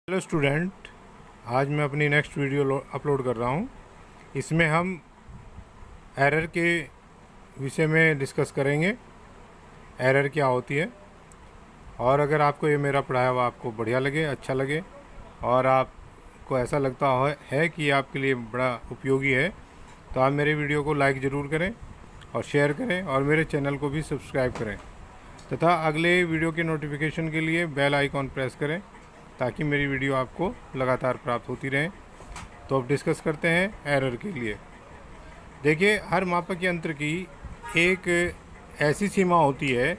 Hello student, आज मैं अपनी नेक्स्ट वीडियो अपलोड कर रहा हूँ। इसमें हम एरर के विषय में डिस्कस करेंगे। एरर क्या होती है, और अगर आपको ये मेरा पढ़ाया हुआ आपको बढ़िया लगे, अच्छा लगे, और आपको ऐसा लगता है कि आपके लिए बड़ा उपयोगी है, तो आप मेरे वीडियो को लाइक ज़रूर करें और शेयर करें और मेरे चैनल को भी सब्सक्राइब करें तथा अगले वीडियो के नोटिफिकेशन के लिए बेल आइकॉन प्रेस करें ताकि मेरी वीडियो आपको लगातार प्राप्त होती रहे। तो अब डिस्कस करते हैं एरर के लिए। देखिए, हर मापक यंत्र की एक ऐसी सीमा होती है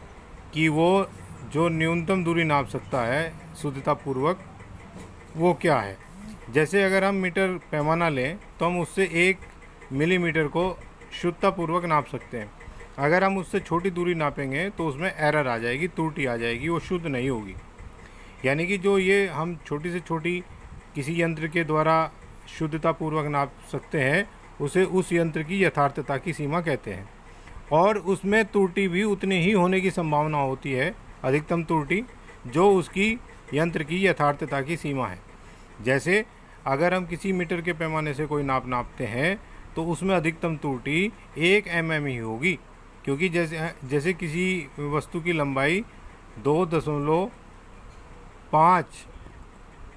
कि वो जो न्यूनतम दूरी नाप सकता है शुद्धतापूर्वक, वो क्या है। जैसे अगर हम मीटर पैमाना लें तो हम उससे 1 मिलीमीटर को शुद्धतापूर्वक नाप सकते हैं। अगर हम उससे छोटी दूरी नापेंगे तो उसमें एरर आ जाएगी, त्रुटि आ जाएगी, वो शुद्ध नहीं होगी। यानी कि जो ये हम छोटी से छोटी किसी यंत्र के द्वारा शुद्धतापूर्वक नाप सकते हैं, उसे उस यंत्र की यथार्थता की सीमा कहते हैं। और उसमें त्रुटि भी उतनी ही होने की संभावना होती है, अधिकतम त्रुटि, जो उसकी यंत्र की यथार्थता की सीमा है। जैसे अगर हम किसी मीटर के पैमाने से कोई नापते हैं तो उसमें अधिकतम त्रुटि 1 mm ही होगी, क्योंकि जैसे किसी वस्तु की लंबाई 2.5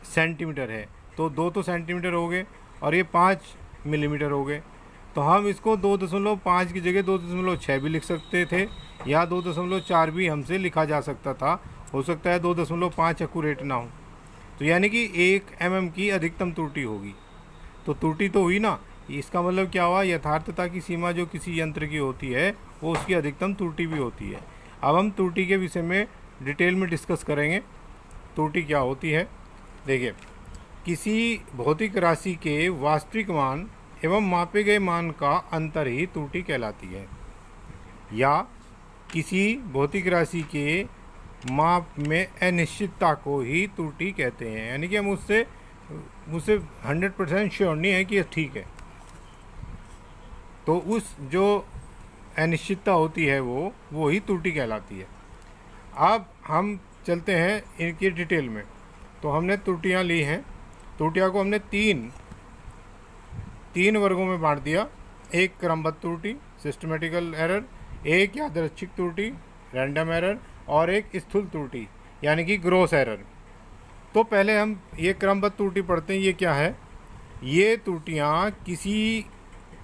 सेंटीमीटर है, तो 2 तो सेंटीमीटर हो गए और ये 5 मिलीमीटर हो गए। तो हम इसको 2.5 की जगह 2.6 भी लिख सकते थे, या 2.4 भी हमसे लिखा जा सकता था। हो सकता है 2.5 एक्यूरेट ना हो, तो यानी कि 1 mm की अधिकतम त्रुटि होगी। तो त्रुटि तो हुई ना, इसका मतलब क्या हुआ, यथार्थता की सीमा जो किसी यंत्र की होती है वो उसकी अधिकतम त्रुटि भी होती है। अब हम त्रुटि के विषय में डिटेल में डिस्कस करेंगे। त्रुटि क्या होती है, देखिए, किसी भौतिक राशि के वास्तविक मान एवं मापे गए मान का अंतर ही त्रुटि कहलाती है, या किसी भौतिक राशि के माप में अनिश्चितता को ही त्रुटि कहते हैं। यानी कि हम उससे 100% श्योर नहीं है कि ये ठीक है, तो उस जो अनिश्चितता होती है वो ही त्रुटि कहलाती है। अब हम चलते हैं इनकी डिटेल में। तो हमने त्रुटियां ली हैं। त्रुटियां को हमने तीन वर्गों में बांट दिया। एक क्रमबद्ध त्रुटि, सिस्टमेटिकल एरर, एक यादृच्छिक त्रुटि, रैंडम एरर, और एक स्थूल त्रुटि यानी कि ग्रॉस एरर। तो पहले हम ये क्रमबद्ध त्रुटि पढ़ते हैं। ये क्या है, ये त्रुटियां किसी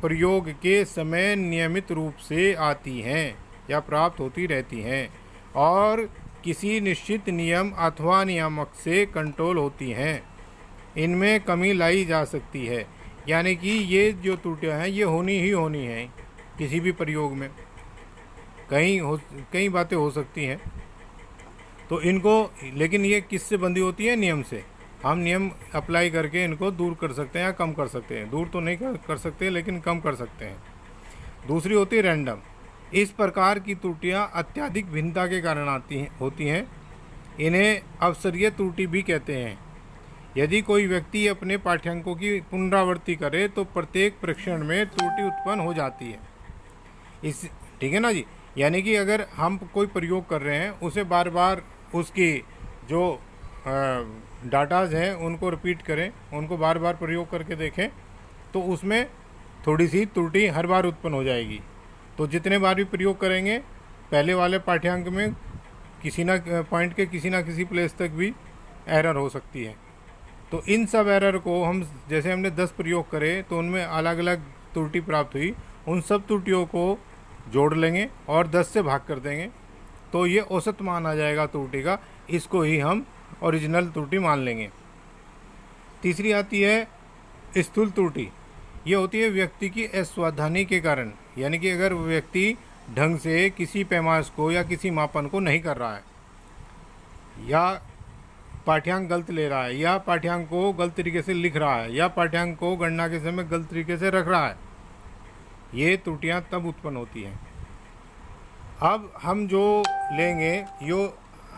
प्रयोग के समय नियमित रूप से आती हैं या प्राप्त होती रहती हैं और किसी निश्चित नियम अथवा नियामक से कंट्रोल होती हैं। इनमें कमी लाई जा सकती है। यानी कि ये जो त्रुटियां हैं ये होनी ही होनी हैं किसी भी प्रयोग में। कई बातें हो सकती हैं, तो इनको, लेकिन ये किससे बंधी होती है, नियम से। हम नियम अप्लाई करके इनको दूर कर सकते हैं या कम कर सकते हैं। दूर तो नहीं कर सकते, लेकिन कम कर सकते हैं। दूसरी होती है रैंडम। इस प्रकार की त्रुटियां अत्यधिक भिन्नता के कारण होती हैं। इन्हें अवसरीय त्रुटि भी कहते हैं। यदि कोई व्यक्ति अपने पाठ्यांकों की पुनरावृत्ति करे तो प्रत्येक परीक्षण में त्रुटि उत्पन्न हो जाती है। ठीक है ना जी। यानी कि अगर हम कोई प्रयोग कर रहे हैं, उसे बार बार उसकी जो डाटाज हैं उनको रिपीट करें, उनको बार बार प्रयोग करके देखें, तो उसमें थोड़ी सी त्रुटि हर बार उत्पन्न हो जाएगी। तो जितने बार भी प्रयोग करेंगे, पहले वाले पाठ्यांक में किसी ना पॉइंट के किसी ना किसी प्लेस तक भी एरर हो सकती है। तो इन सब एरर को हम, जैसे हमने 10 प्रयोग करे तो उनमें अलग अलग त्रुटि प्राप्त हुई, उन सब त्रुटियों को जोड़ लेंगे और 10 से भाग कर देंगे, तो ये औसत मान आ जाएगा त्रुटि का। इसको ही हम ओरिजिनल त्रुटि मान लेंगे। तीसरी आती है स्थूल त्रुटि। ये होती है व्यक्ति की असावधानी के कारण। यानी कि अगर व्यक्ति ढंग से किसी पैमाश को या किसी मापन को नहीं कर रहा है, या पाठ्यांक गलत ले रहा है, या पाठ्यांक को गलत तरीके से लिख रहा है, या पाठ्यांक को गणना के समय गलत तरीके से रख रहा है, ये त्रुटियां तब उत्पन्न होती हैं। अब हम जो लेंगे, यो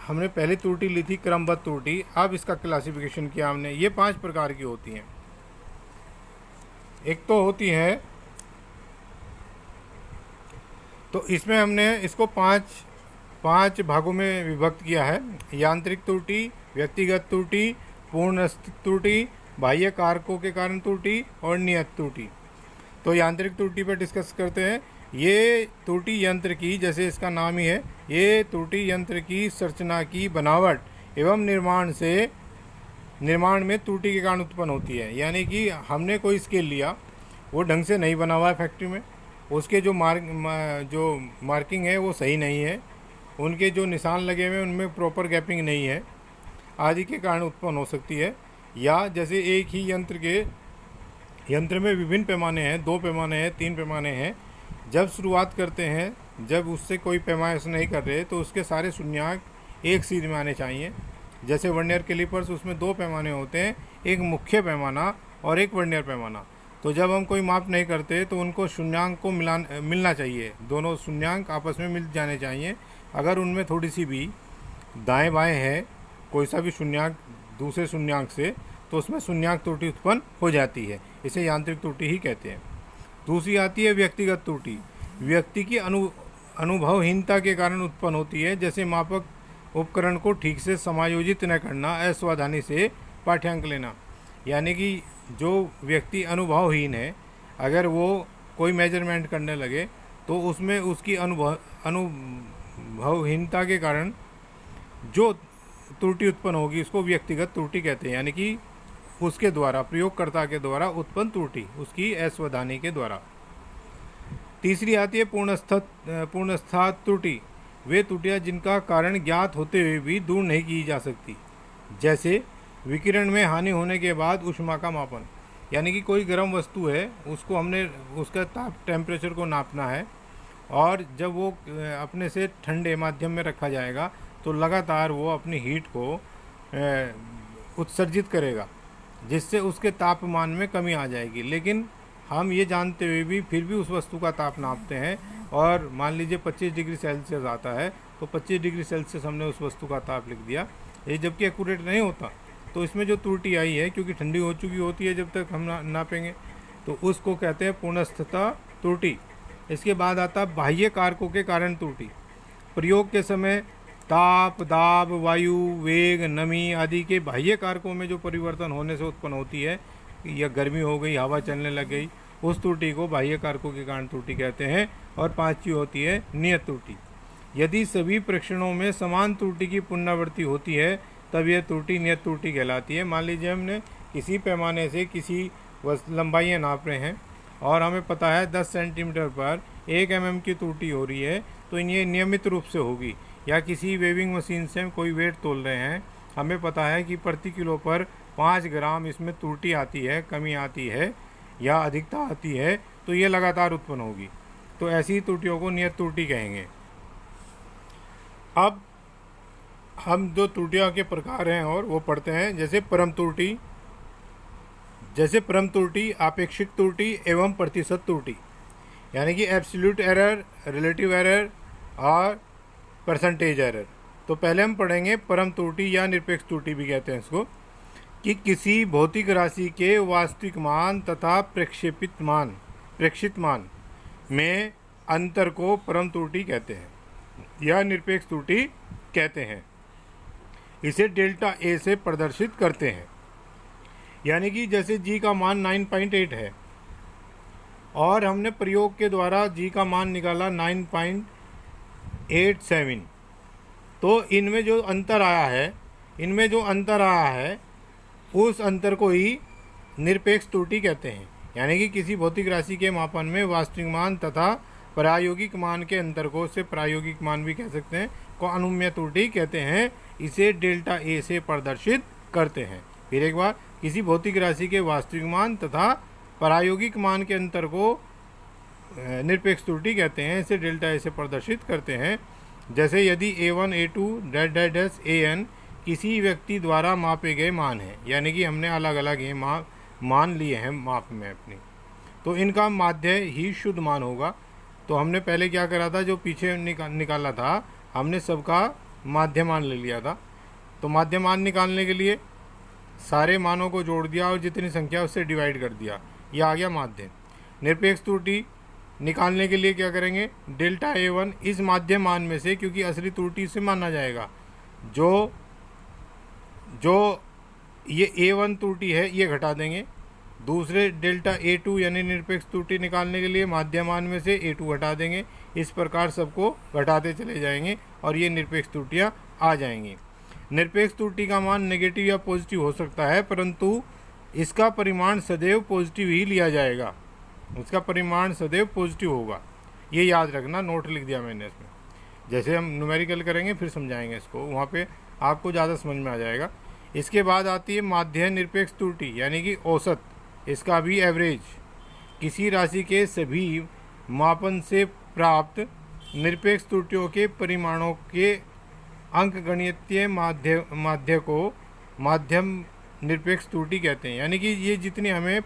हमने पहले त्रुटि ली थी क्रमबद्ध त्रुटि। अब इसका क्लासिफिकेशन किया हमने। ये 5 प्रकार की होती हैं। एक तो होती है, तो इसमें हमने इसको 5 भागों में विभक्त किया है। यांत्रिक त्रुटि, व्यक्तिगत त्रुटि, पूर्णस्थ त्रुटि, बाह्य कारकों के कारण त्रुटि और नियत त्रुटि। तो यांत्रिक त्रुटि पर डिस्कस करते हैं। ये त्रुटि यंत्र की, जैसे इसका नाम ही है, ये त्रुटि यंत्र की संरचना की बनावट एवं निर्माण में त्रुटि के कारण उत्पन्न होती है। यानी कि हमने कोई स्केल लिया, वो ढंग से नहीं बना हुआ है फैक्ट्री में, उसके जो मार्किंग है वो सही नहीं है, उनके जो निशान लगे हुए हैं उनमें प्रॉपर गैपिंग नहीं है, आदि के कारण उत्पन्न हो सकती है। या जैसे एक ही यंत्र में विभिन्न पैमाने हैं, 2 पैमाने हैं, 3 पैमाने हैं, जब शुरुआत करते हैं, जब उससे कोई पैमाना नहीं कर रहे तो उसके सारे शून्यंक एक सीध में आने चाहिए। जैसे वर्नियर कैलिपर्स, उसमें 2 पैमाने होते हैं, एक मुख्य पैमाना और एक वर्नियर पैमाना। तो जब हम कोई माप नहीं करते तो उनको शून्यंक को मिलना चाहिए, दोनों शून्यंक आपस में मिल जाने चाहिए। अगर उनमें थोड़ी सी भी दाएं बाएं है कोई सा भी शून्यंक दूसरे शून्यंक से, तो उसमें शून्यंक त्रुटि उत्पन्न हो जाती है। इसे यांत्रिक त्रुटि ही कहते हैं। दूसरी आती है व्यक्तिगत त्रुटि। व्यक्ति की अनुभवहीनता के कारण उत्पन्न होती है, जैसे मापक उपकरण को ठीक से समायोजित न करना, असावधानी से पाठ्यांक लेना। यानी कि जो व्यक्ति अनुभवहीन है, अगर वो कोई मेजरमेंट करने लगे तो उसमें उसकी अनुभवहीनता के कारण जो त्रुटि उत्पन्न होगी उसको व्यक्तिगत त्रुटि कहते हैं। यानी कि उसके द्वारा, प्रयोगकर्ता के द्वारा उत्पन्न त्रुटि, उसकी असावधानी के द्वारा। तीसरी आती है पूर्णस्था त्रुटि। वे त्रुटियाँ जिनका कारण ज्ञात होते हुए भी दूर नहीं की जा सकती, जैसे विकिरण में हानि होने के बाद ऊष्मा का मापन। यानी कि कोई गर्म वस्तु है, उसको हमने उसका टेम्परेचर को नापना है, और जब वो अपने से ठंडे माध्यम में रखा जाएगा तो लगातार वो अपनी हीट को उत्सर्जित करेगा, जिससे उसके तापमान में कमी आ जाएगी। लेकिन हम ये जानते हुए भी फिर भी उस वस्तु का ताप नापते हैं, और मान लीजिए 25 डिग्री सेल्सियस आता है तो 25 डिग्री सेल्सियस हमने उस वस्तु का ताप लिख दिया, ये जबकि एक्यूरेट नहीं होता। तो इसमें जो त्रुटि आई है, क्योंकि ठंडी हो चुकी होती है जब तक हम नापेंगे, तो उसको कहते हैं पूर्णस्थता त्रुटि। इसके बाद आता है बाह्य कारकों के कारण त्रुटि। प्रयोग के समय ताप, दाब, वायु, वेग, नमी आदि के बाह्य कारकों में जो परिवर्तन होने से उत्पन्न होती है, या गर्मी हो गई, हवा चलने लग गई, उस त्रुटि को बाह्य कारकों के कारण त्रुटि कहते हैं। और 5वीं होती है नियत त्रुटि। यदि सभी प्रेक्षणों में समान त्रुटि की पुनरावृत्ति होती है तब यह त्रुटि नियत त्रुटि कहलाती है। मान लीजिए हमने किसी पैमाने से किसी लंबाइयाँ नाप रहे हैं और हमें पता है 10 सेंटीमीटर पर 1 mm की त्रुटि हो रही है, तो ये नियमित रूप से होगी। या किसी वेविंग मशीन से हम कोई वेट तोल रहे हैं, हमें पता है कि प्रति किलो पर 5 ग्राम इसमें त्रुटि आती है, कमी आती है या अधिकता आती है, तो ये लगातार उत्पन्न होगी। तो ऐसी त्रुटियों को नियत त्रुटि कहेंगे। अब हम जो त्रुटियों के प्रकार हैं और वो पढ़ते हैं, जैसे परम त्रुटि, आपेक्षिक त्रुटि एवं प्रतिशत त्रुटि। यानी कि एब्सोल्यूट एरर, रिलेटिव एरर और परसेंटेज एरर। तो पहले हम पढ़ेंगे परम त्रुटि या निरपेक्ष त्रुटि भी कहते हैं इसको, कि किसी भौतिक राशि के वास्तविक मान तथा प्रेक्षित मान में अंतर को परम त्रुटि कहते हैं या निरपेक्ष त्रुटि कहते हैं। इसे डेल्टा ए से प्रदर्शित करते हैं। यानी कि जैसे जी का मान 9.8 है और हमने प्रयोग के द्वारा जी का मान निकाला 9.87, तो इनमें जो अंतर आया है उस अंतर को ही निरपेक्ष त्रुटि कहते हैं। यानी कि किसी भौतिक राशि के मापन में वास्तविक मान तथा प्रायोगिक मान के अंतर को, से प्रायोगिक मान भी कह सकते हैं, को अनुमेय त्रुटि कहते हैं। इसे डेल्टा ए से प्रदर्शित करते हैं। फिर एक बार, किसी भौतिक राशि के वास्तविक मान तथा प्रायोगिक मान के अंतर को निरपेक्ष त्रुटि कहते हैं। इसे डेल्टा ए से प्रदर्शित करते हैं। जैसे यदि A1, A2, AN किसी व्यक्ति द्वारा मापे गए मान है, यानी कि हमने अलग अलग ये मान लिए हैं माप में अपनी, तो इनका माध्य ही शुद्ध मान होगा। तो हमने पहले क्या करा था, जो पीछे निकाला था, हमने सबका माध्य मान ले लिया था। तो माध्य मान निकालने के लिए सारे मानों को जोड़ दिया और जितनी संख्या उससे डिवाइड कर दिया, यह आ गया माध्य। निरपेक्ष त्रुटि निकालने के लिए क्या करेंगे, डेल्टा A1 इस माध्य मान में से, क्योंकि असली त्रुटि से माना जाएगा, जो ये A1 त्रुटि है, ये घटा देंगे। दूसरे डेल्टा A2 यानी निरपेक्ष त्रुटि निकालने के लिए माध्यमान में से A2 घटा देंगे। इस प्रकार सबको घटाते चले जाएंगे और ये निरपेक्ष त्रुटियाँ आ जाएंगी। निरपेक्ष त्रुटि का मान नेगेटिव या पॉजिटिव हो सकता है, परंतु इसका परिमाण सदैव पॉजिटिव ही लिया जाएगा। उसका परिमाण सदैव पॉजिटिव होगा, ये याद रखना। नोट लिख दिया मैंने इसमें। जैसे हम न्यूमेरिकल करेंगे फिर समझाएंगे इसको, वहाँ पे आपको ज़्यादा समझ में आ जाएगा। इसके बाद आती है माध्य निरपेक्ष त्रुटि यानी कि औसत, इसका भी एवरेज। किसी राशि के सभी मापन से प्राप्त निरपेक्ष त्रुटियों के परिमाणों के अंकगणितीय माध्य को माध्यम निरपेक्ष त्रुटि कहते हैं। यानी कि ये जितनी हमें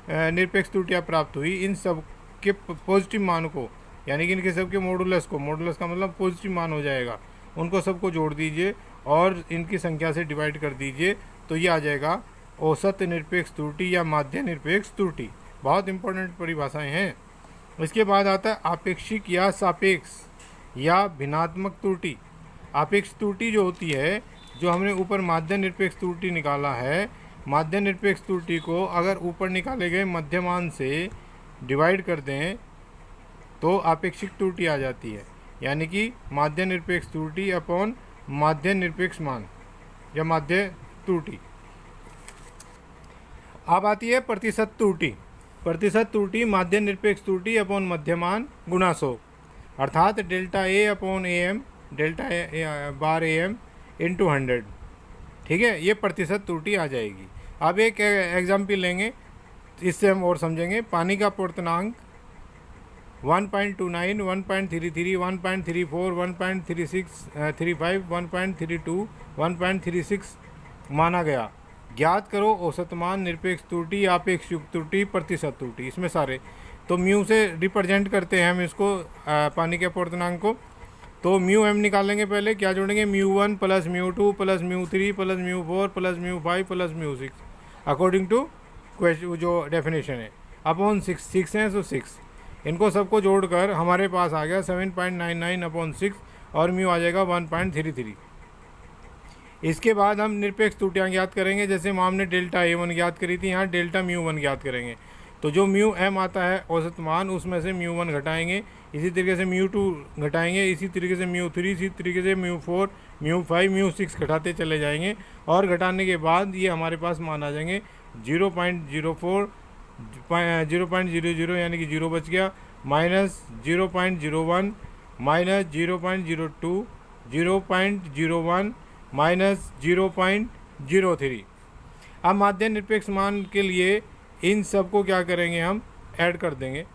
निरपेक्ष त्रुटियाँ प्राप्त हुई, इन सब के पॉजिटिव मान को, यानी कि इनके सब के मॉडुलस को, मॉडुलस का मतलब पॉजिटिव मान हो जाएगा, उनको सबको जोड़ दीजिए और इनकी संख्या से डिवाइड कर दीजिए, तो ये आ जाएगा औसत निरपेक्ष त्रुटि या माध्य निरपेक्ष त्रुटि। बहुत इंपॉर्टेंट परिभाषाएं हैं। इसके बाद आता है आपेक्षिक या सापेक्ष या भिन्नात्मक त्रुटि। आपेक्ष त्रुटि जो होती है, जो हमने ऊपर माध्य निरपेक्ष त्रुटि निकाला है, माध्य निरपेक्ष त्रुटि को अगर ऊपर निकाले गए मध्यमान से डिवाइड कर दें तो आपेक्षिक त्रुटि आ जाती है। यानी कि माध्य निरपेक्ष त्रुटि अपॉन माध्य निरपेक्ष मान या माध्य त्रुटि। अब आती है प्रतिशत त्रुटि। प्रतिशत त्रुटि माध्य निरपेक्ष त्रुटि अपॉन मध्यमान गुणा 100, अर्थात delta A upon AM, delta bar AM into 100। ठीक है, ये प्रतिशत त्रुटि आ जाएगी। अब एक एग्जाम्पल लेंगे, इससे हम और समझेंगे। पानी का पूर्णांक 1.29, 1.33, 1.34, 1.35, 1.32, 1.36 माना गया। ज्ञात करो औसत मान, निरपेक्ष त्रुटि, आपेक्षिक त्रुटि, प्रतिशत त्रुटि। इसमें सारे तो म्यू से रिप्रेजेंट करते हैं हम इसको, पानी के पूर्णांक को। तो म्यू एम निकालेंगे, पहले क्या जोड़ेंगे, μ1 plus μ2 plus μ3 plus μ4 plus μ5 plus μ6 according to question जो डेफिनेशन है, अपॉन 6 है, तो 6 इनको सबको जोड़कर हमारे पास आ गया 7.99 अपॉन 6 और म्यू आ जाएगा 1.33। इसके बाद हम निरपेक्ष त्रुटियाँ ज्ञात करेंगे। जैसे हमने डेल्टा A1 ज्ञात करी थी, यहाँ डेल्टा μ1 ज्ञात करेंगे। तो जो म्यू एम आता है औसत मान, उसमें से μ1 घटाएंगे, इसी तरीके से μ2 घटाएंगे, इसी तरीके से μ3, इसी तरीके से μ4, μ5, μ6 घटाते चले जाएंगे। और घटाने के बाद ये हमारे पास मान आ जाएंगे 0.04, 0.00 यानी कि 0 बच गया, माइनस 0.01, माइनस 0.02, 0.01, माइनस 0.03। अब माध्य निरपेक्ष मान के लिए इन सब को क्या करेंगे, हम ऐड कर देंगे।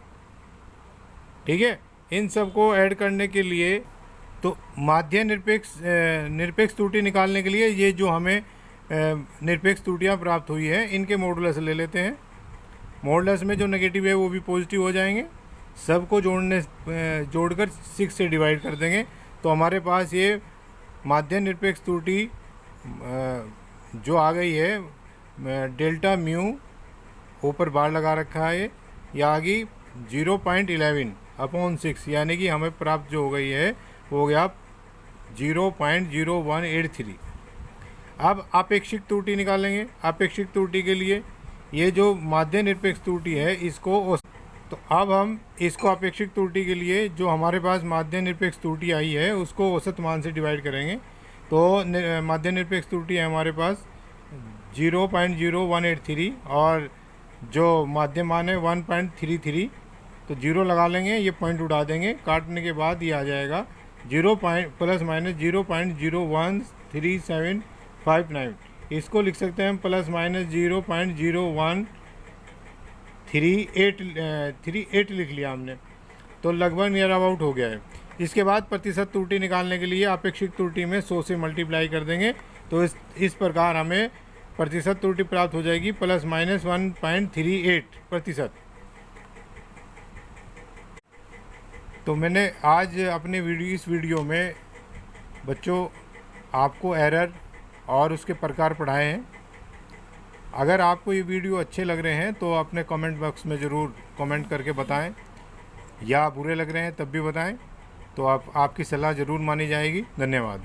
ठीक है, इन सब को ऐड करने के लिए तो माध्य निरपेक्ष त्रुटि निकालने के लिए ये जो हमें निरपेक्ष त्रुटियाँ प्राप्त हुई है, इनके मॉडुलस ले लेते हैं। मॉडुलस में जो नेगेटिव है वो भी पॉजिटिव हो जाएंगे। सबको जोड़कर 6 से डिवाइड कर देंगे, तो हमारे पास ये माध्य निरपेक्ष त्रुटि जो आ गई है, डेल्टा म्यू ऊपर बार लगा रखा है, ये आ गई 0.11 अपॉन 6, यानी कि हमें प्राप्त जो हो गई है वो हो गया 0.0183। अब आपेक्षिक त्रुटि निकालेंगे। आपेक्षिक त्रुटि के लिए ये जो माध्य निरपेक्ष त्रुटि है इसको, तो अब हम इसको आपेक्षिक त्रुटि के लिए जो हमारे पास माध्य निरपेक्ष त्रुटि आई है उसको औसत मान से डिवाइड करेंगे। तो माध्य निरपेक्ष त्रुटि है हमारे पास 0.0183 और जो माध्य मान है 1.33, तो 0 लगा लेंगे, ये पॉइंट उड़ा देंगे, काटने के बाद ये आ जाएगा 0 प्लस माइनस 0.013759। इसको लिख सकते हैं हम प्लस माइनस 0.0138 लिख लिया हमने, तो लगभग नियर अबाउट हो गया है। इसके बाद प्रतिशत त्रुटि निकालने के लिए आपेक्षिक त्रुटि में 100 से मल्टीप्लाई कर देंगे, तो इस प्रकार हमें प्रतिशत त्रुटि प्राप्त हो जाएगी प्लस माइनस 1.38%। तो मैंने आज अपने इस वीडियो में बच्चों आपको एरर और उसके प्रकार पढ़ाए हैं। अगर आपको ये वीडियो अच्छे लग रहे हैं तो अपने कमेंट बॉक्स में ज़रूर कमेंट करके बताएं, या बुरे लग रहे हैं तब भी बताएं, तो आपकी सलाह ज़रूर मानी जाएगी। धन्यवाद।